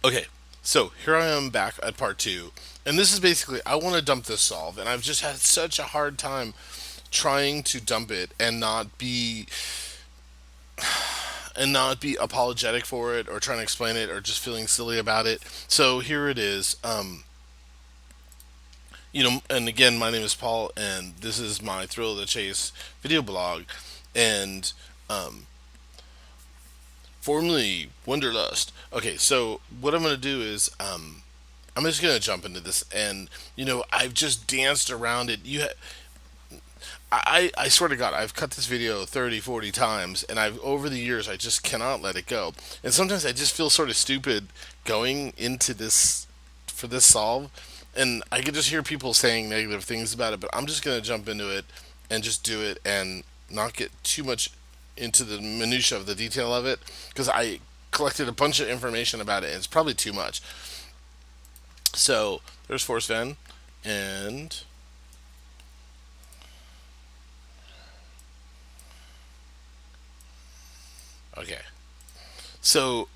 Okay, so here I am back at part two, and this is basically I want to dump this solve, and I've just had such a hard time trying to dump it and not be apologetic for it or trying to explain it or just feeling silly about it. So here it is. And again, my name is Paul, and this is my Thrill of the Chase video blog, and um, formerly Wonderlust. Okay, so what I'm gonna do is I'm just gonna jump into this, and I've just danced around it. I swear to God, I've cut this video 30, 40 times, and I've over the years I just cannot let it go. And sometimes I just feel sort of stupid going into this for this solve, and I can just hear people saying negative things about it. But I'm just gonna jump into it and just do it and not get too much into the minutia of the detail of it because I collected a bunch of information about it, and it's probably too much. So there's Forrest Fenn, and okay. So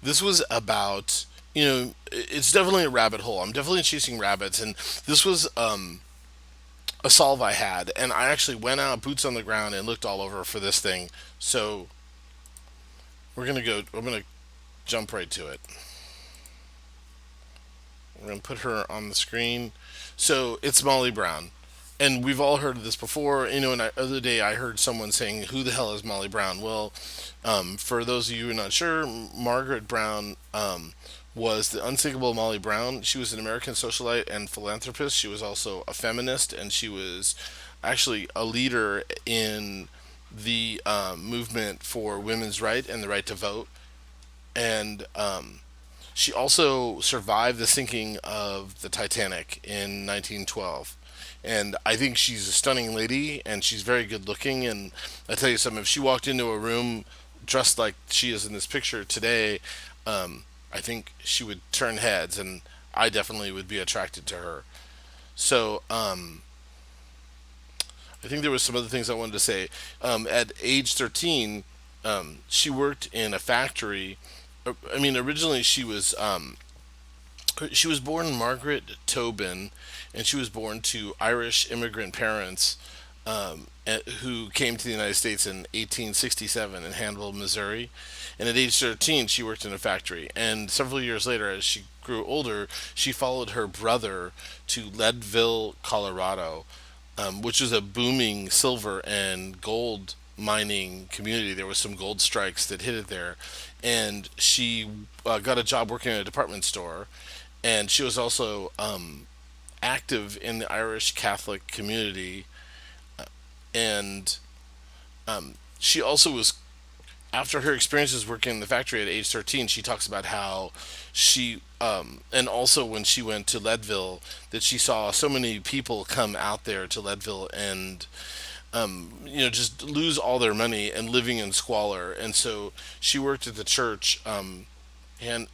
this was about it's definitely a rabbit hole. I'm definitely chasing rabbits, and this was a solve I had, and I actually went out boots on the ground and looked all over for this thing. So we're gonna go. I'm gonna jump right to it. We're gonna put her on the screen. So it's Molly Brown, and we've all heard of this before. And the other day I heard someone saying, "Who the hell is Molly Brown?" Well, for those of you who are not sure, Margaret Brown was the unsinkable Molly Brown. She was an American socialite and philanthropist. She was also a feminist, and she was actually a leader in the movement for women's right and the right to vote. And she also survived the sinking of the Titanic in 1912. And I think she's a stunning lady, and she's very good looking. And I tell you something, if she walked into a room dressed like she is in this picture today, I think she would turn heads, and I definitely would be attracted to her. So I think there was some other things I wanted to say. At age 13, she worked in a factory. I mean, originally she was born Margaret Tobin, and she was born to Irish immigrant parents who came to the United States in 1867 in Hannibal, Missouri. And at age 13, she worked in a factory. And several years later, as she grew older, she followed her brother to Leadville, Colorado, which was a booming silver and gold mining community. There was some gold strikes that hit it there, and she got a job working in a department store. And she was also active in the Irish Catholic community, and she also was after her experiences working in the factory at age 13, she talks about how and also when she went to Leadville, that she saw so many people come out there to Leadville and, just lose all their money and living in squalor. And so she worked at the church, and,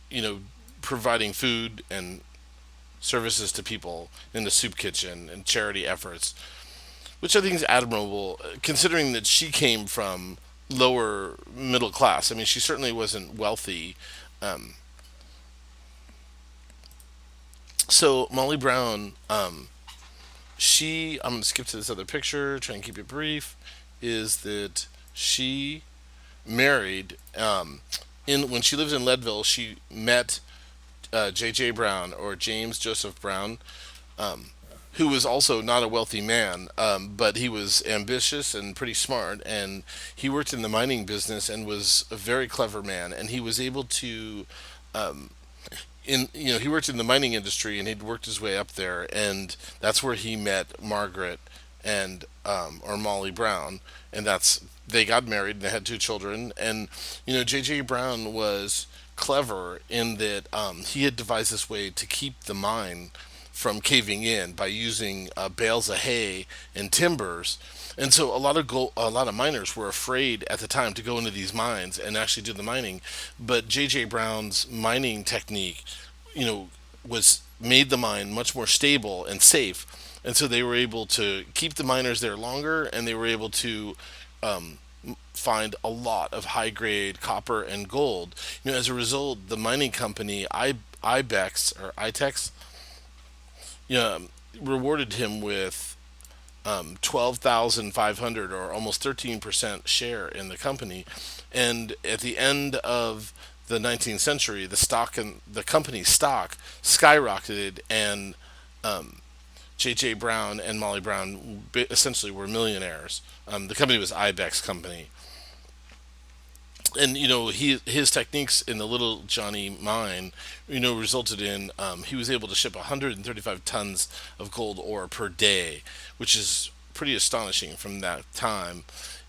providing food and services to people in the soup kitchen and charity efforts, which I think is admirable, considering that she came from lower middle class. I mean, she certainly wasn't wealthy. Um, so Molly Brown, I'm going to skip to this other picture, try and keep it brief, is that she married, in when she lived in Leadville, she met J.J. Brown, or James Joseph Brown, who was also not a wealthy man, but he was ambitious and pretty smart, and he worked in the mining business and was a very clever man, and he was able to, he worked in the mining industry, and he'd worked his way up there, and that's where he met Margaret and or Molly Brown, and that's they got married and they had two children, and J.J. Brown was clever in that he had devised this way to keep the mine from caving in by using bales of hay and timbers. And so a lot of miners were afraid at the time to go into these mines and actually do the mining. But J.J. Brown's mining technique, was made the mine much more stable and safe. And so they were able to keep the miners there longer, and they were able to find a lot of high grade copper and gold. As a result, the mining company Ibex or Itex, you know, rewarded him with 12,500 or almost 13% share in the company. And at the end of the 19th century, the stock and the company's stock skyrocketed, and J.J. Brown and Molly Brown essentially were millionaires. The company was Ibex Company, and his techniques in the Little Johnny mine, resulted in he was able to ship 135 tons of gold ore per day, which is pretty astonishing from that time.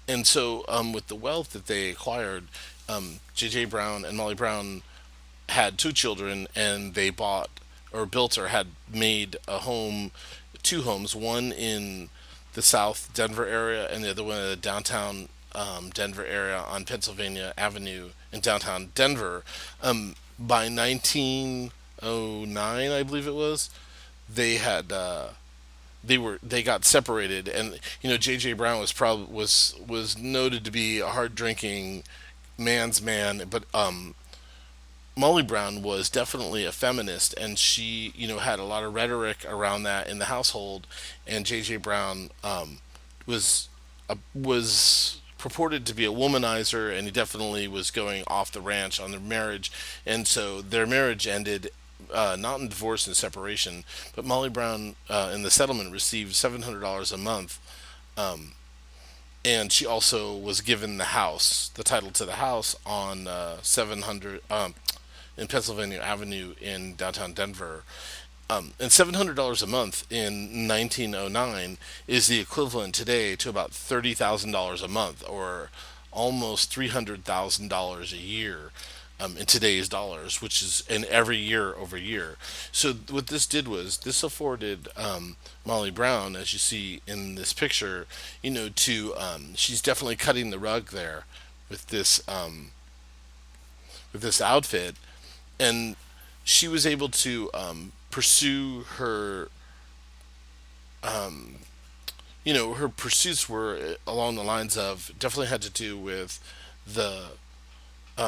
And so, with the wealth that they acquired, J.J. Brown and Molly Brown had two children, and they bought or built or had made two homes, one in the South Denver area and the other one in the downtown Denver area on Pennsylvania Avenue in downtown Denver. By 1909, I believe it was, they had they got separated, and J.J. Brown was noted to be a hard drinking man's man, but Molly Brown was definitely a feminist, and she, had a lot of rhetoric around that in the household. And J.J. Brown was purported to be a womanizer, and he definitely was going off the ranch on their marriage. And so their marriage ended. Not in divorce and separation, but Molly Brown in the settlement received $700 a month, and she also was given the title to the house on 700 in Pennsylvania Avenue in downtown Denver. And $700 a month in 1909 is the equivalent today to about $30,000 a month, or almost $300,000 a year, in today's dollars, which is in every year over year. So what this did was this afforded Molly Brown, as you see in this picture, she's definitely cutting the rug there with this outfit, and she was able to pursue her pursuits were along the lines of, definitely had to do with the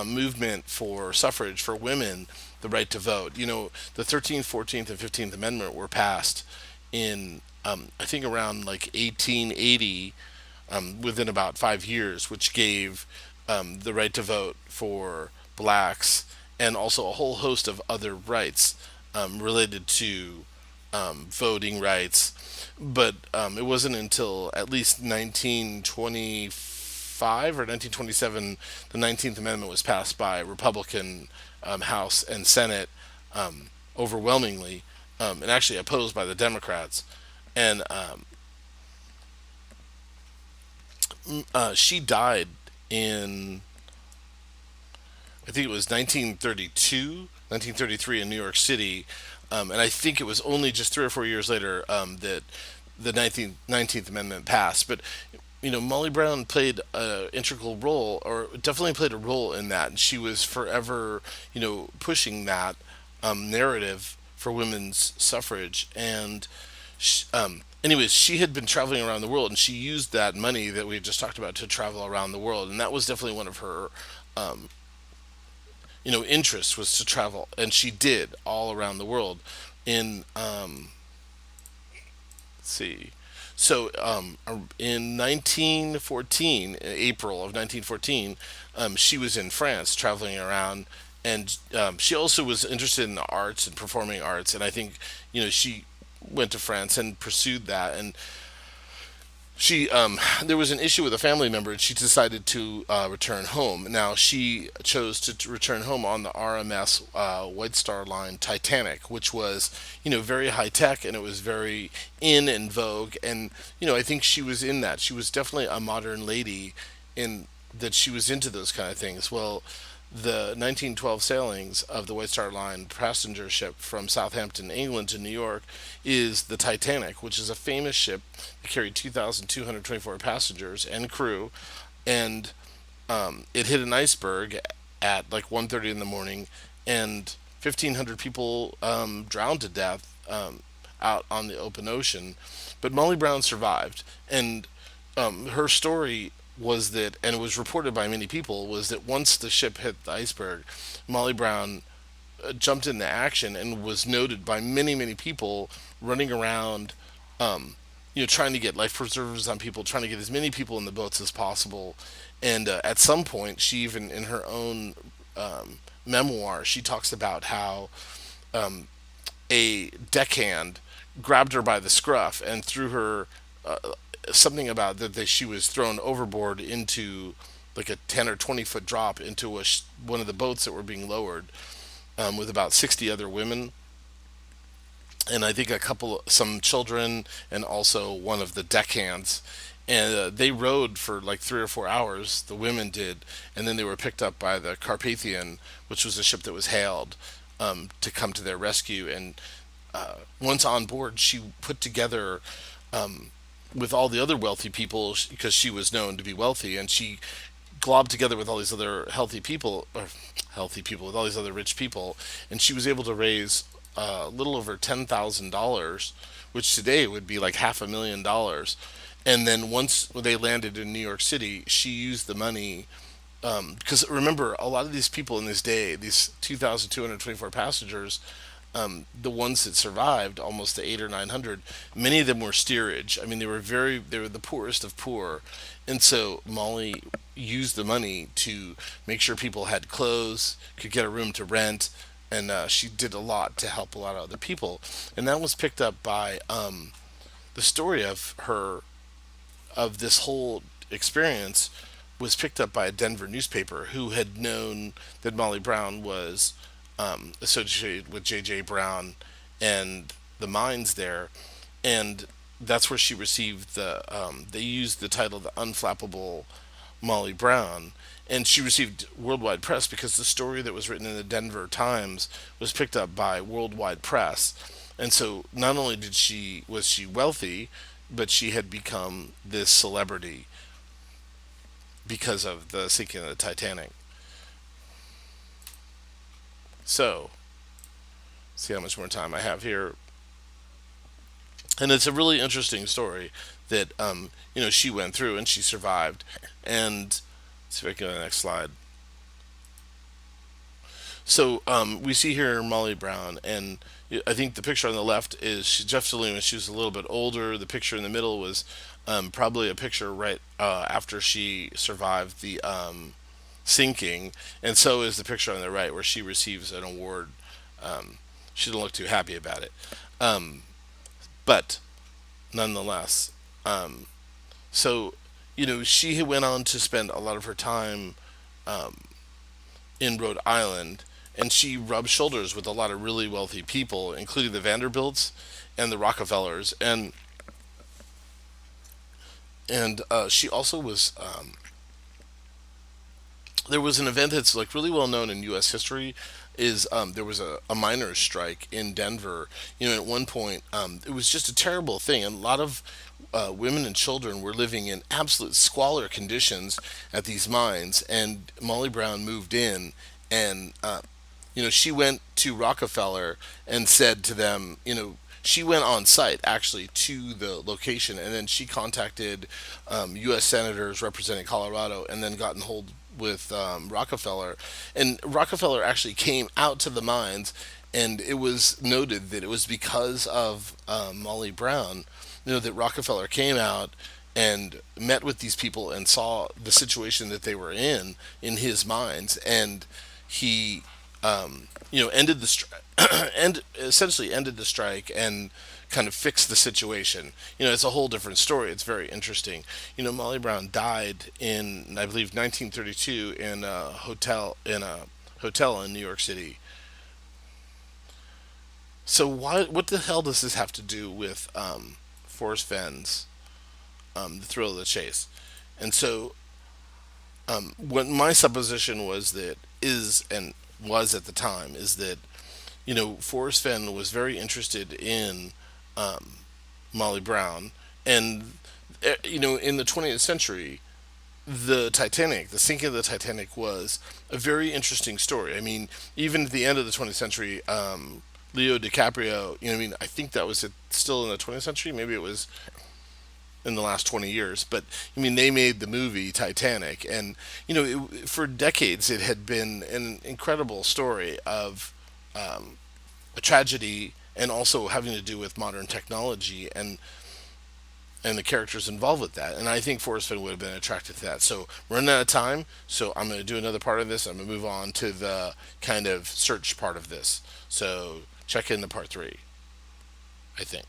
movement for suffrage for women, the right to vote. The 13th, 14th, and 15th Amendment were passed in, I think, around like 1880, within about 5 years, which gave the right to vote for blacks, and also a whole host of other rights related to voting rights. But it wasn't until at least 1925 or 1927 the 19th Amendment was passed by Republican House and Senate, overwhelmingly, and actually opposed by the Democrats. And she died in, I think it was 1932, 1933 in New York City. And I think it was only just 3 or 4 years later that the 19th Amendment passed. But, Molly Brown played an integral role, or definitely played a role in that. And she was forever, pushing that narrative for women's suffrage. And anyways, she had been traveling around the world, and she used that money that we just talked about to travel around the world. And that was definitely one of her um, interest, was to travel, and she did all around the world. In let's see, so in 1914, April of 1914, she was in France traveling around, and she also was interested in the arts and performing arts, and I think she went to France and pursued that. And she there was an issue with a family member, and she decided to return home. Now, she chose to return home on the RMS White Star Line Titanic, which was very high tech, and it was very in and vogue. And I think she was in that. She was definitely a modern lady, in that she was into those kind of things. Well, the 1912 sailings of the White Star Line passenger ship from Southampton, England to New York is the Titanic, which is a famous ship that carried 2,224 passengers and crew. And it hit an iceberg at like 1:30 in the morning, and 1,500 people drowned to death out on the open ocean. But Molly Brown survived, and her story was that, and it was reported by many people, was that once the ship hit the iceberg, Molly Brown jumped into action and was noted by many, many people running around, trying to get life preservers on people, trying to get as many people in the boats as possible. And at some point, she even, in her own memoir, she talks about how a deckhand grabbed her by the scruff and threw her something about that she was thrown overboard into like a 10 or 20 foot drop into one of the boats that were being lowered with about 60 other women, and I think some children, and also one of the deckhands. And they rowed for like 3 or 4 hours. The women did, and then they were picked up by the Carpathian, which was a ship that was hailed to come to their rescue. And once on board, she put together with all the other wealthy people because she was known to be wealthy, and she globbed together with all these other healthy people with all these other rich people, and she was able to raise a little over $10,000, which today would be like $500,000. And then once they landed in New York City, she used the money because remember, a lot of these people in this day, these 2,224 passengers, the ones that survived, almost the 8 or 900, many of them were steerage. I mean, they were the poorest of poor, and so Molly used the money to make sure people had clothes, could get a room to rent, and she did a lot to help a lot of other people, and that was picked up by the story of her of this whole experience was picked up by a Denver newspaper who had known that Molly Brown was associated with J.J. Brown and the mines there, and that's where she received they used the title the Unflappable Molly Brown, and she received worldwide press because the story that was written in the Denver Times was picked up by worldwide press, and so not only did she was she wealthy, but she had become this celebrity because of the sinking of the Titanic. So, see how much more time I have here. And it's a really interesting story that she went through and she survived. And let's see if I can go to the next slide. So we see here Molly Brown, and I think the picture on the left is Jeff Delaney when she was a little bit older. The picture in the middle was probably a picture right after she survived the sinking, and so is the picture on the right where she receives an award. She didn't look too happy about it, but nonetheless, so she went on to spend a lot of her time in Rhode Island, and she rubbed shoulders with a lot of really wealthy people, including the Vanderbilts and the Rockefellers, and she also was. There was an event that's like really well known in U.S. history. Is there was a miners' strike in Denver. At one point, it was just a terrible thing, and a lot of women and children were living in absolute squalor conditions at these mines. And Molly Brown moved in, and she went to Rockefeller and said to them, she went on site actually to the location, and then she contacted U.S. senators representing Colorado, and then got in hold with Rockefeller. And Rockefeller actually came out to the mines, and it was noted that it was because of Molly Brown, that Rockefeller came out and met with these people and saw the situation that they were in his mines, and he ended the and essentially ended the strike and kind of fixed the situation. It's a whole different story. It's very interesting. Molly Brown died in, I believe, 1932 in a hotel in New York City. So what the hell does this have to do with Forrest Fenn's The Thrill of the Chase? And so what my supposition was at the time is that Forrest Fenn was very interested in Molly Brown, and in the 20th century, the sinking of the Titanic was a very interesting story. I mean, even at the end of the 20th century, Leo DiCaprio, I mean, I think that was still in the 20th century. Maybe it was in the last 20 years. But I mean, they made the movie Titanic, and for decades it had been an incredible story of a tragedy and also having to do with modern technology and the characters involved with that. And I think Forrest Fenn would have been attracted to that. So we're running out of time. So I'm going to do another part of this. I'm going to move on to the kind of search part of this. So check in the part three, I think.